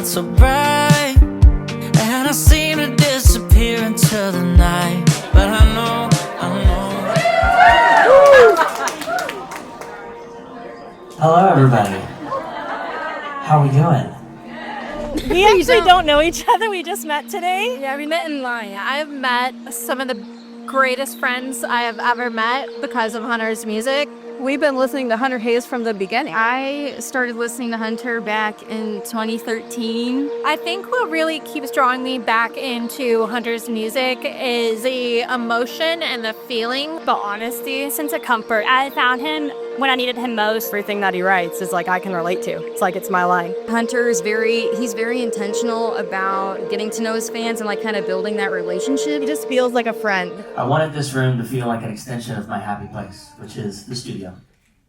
So bright, and I seem to disappear into the night. But I know. Hello, everybody. How are we doing? We actually don't know each other. We just met today. Yeah, we met in line. I've met some of the greatest friends I have ever met because of Hunter's music. We've been listening to Hunter Hayes from the beginning. I started listening to Hunter back in 2013. I think what really keeps drawing me back into Hunter's music is the emotion and the feeling, the honesty, sense of comfort. I found him when I needed him most. Everything that he writes is like I can relate to. It's like it's my line. Hunter is he's very intentional about getting to know his fans and like kind of building that relationship. He just feels like a friend. I wanted this room to feel like an extension of my happy place, which is the studio,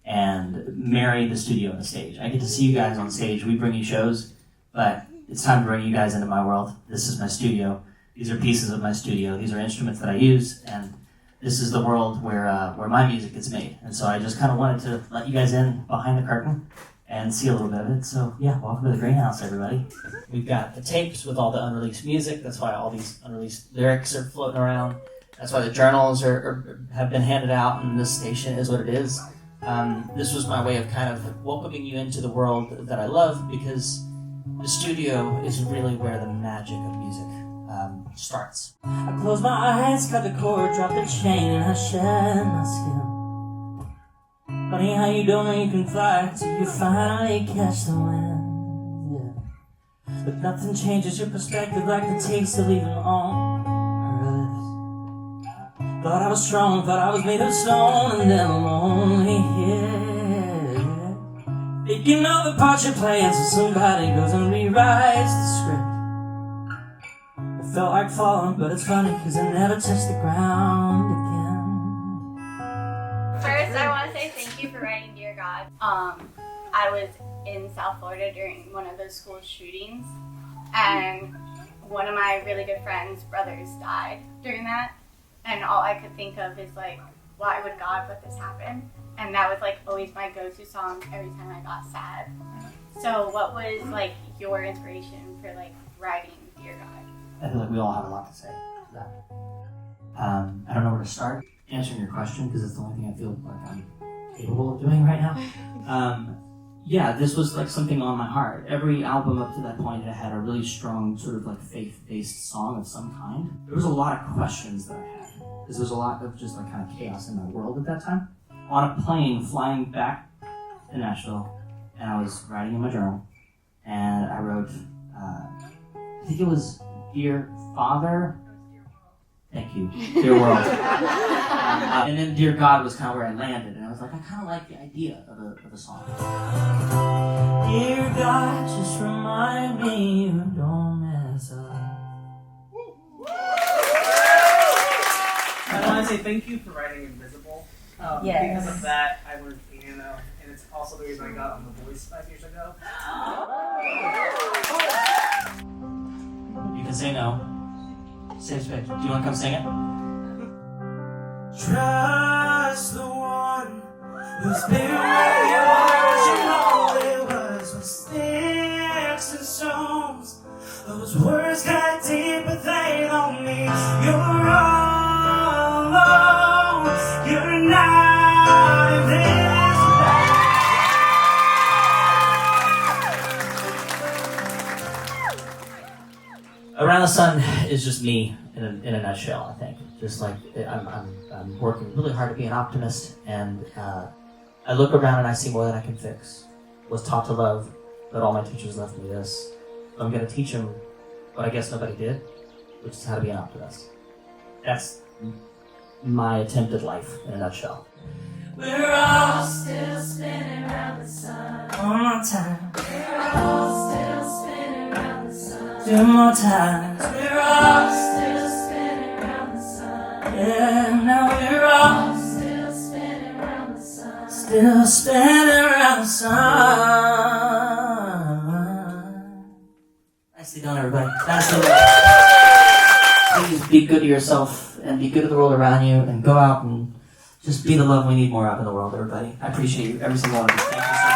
and marry the studio and the stage. I get to see you guys on stage. We bring you shows, but it's time to bring you guys into my world. This is my studio. These are pieces of my studio. These are instruments that I use, and this is the world where my music gets made. And so I just kind of wanted to let you guys in behind the curtain and see a little bit of it. So yeah, welcome to the Greenhouse, everybody. We've got the tapes with all the unreleased music. That's why all these unreleased lyrics are floating around. That's why the journals have been handed out, and this station is what it is. This was my way of kind of welcoming you into the world that I love, because the studio is really where the magic of music starts. I close my eyes, cut the cord, drop the chain, and I shed my skin. Funny how you don't know you can fly till you finally catch the wind. Yeah. But nothing changes your perspective like the taste of leaving on her lips. Thought I was strong, thought I was made of stone, and then I'm only here thinking of the part you're playing, so somebody goes and rewrites the script. It felt like falling, but it's funny cause I never touched the ground again. First, I want to say thank you for writing Dear God. I was in South Florida during one of those school shootings, and one of my really good friends' brothers died during that, and all I could think of is like, why would God let this happen? And that was like always my go-to song every time I got sad. So what was like your inspiration for like writing Dear God? I feel like we all have a lot to say to that. I don't know where to start answering your question because it's the only thing I feel like I'm capable of doing right now. Yeah, this was like something on my heart. Every album up to that point had had a really strong sort of like faith-based song of some kind. There was a lot of questions that I had because there was a lot of just like kind of chaos in my world at that time. On a plane flying back to Nashville, and I was writing in my journal, and I wrote, I think it was Dear Father, thank you, Dear World. And then Dear God was kind of where I landed, and I was like, I kind of like the idea of a song. Dear God, just remind me you don't mess up. I want to say thank you for writing Invisible. Yes. Because of that, I learned piano, and it's also the reason I got on The Voice 5 years ago. You can say no. Safe space. Do you want to come sing it? Trust the one who's been where you are. You know it was with sticks and stones. Those words got deep, but they don't mean you're all alone. You're not invisible. Around the Sun is just me in a nutshell, I think. Just like I'm working really hard to be an optimist, and I look around and I see more than I can fix. Was taught to love, but all my teachers left me this. I'm going to teach them what I guess nobody did, which is how to be an optimist. That's my attempt at life in a nutshell. We're all still spinning around the sun. One more time. We're all still spinning around the sun. Two more times. We're all still spinning around the sun. Yeah, now we're all still spinning around the sun. Still spinning around the sun. Nicely done, everybody. Nicely done. Please be good to yourself and be good to the world around you, and go out and just be the love we need more of in the world, everybody. I appreciate you, every single one of you. Thank you so much.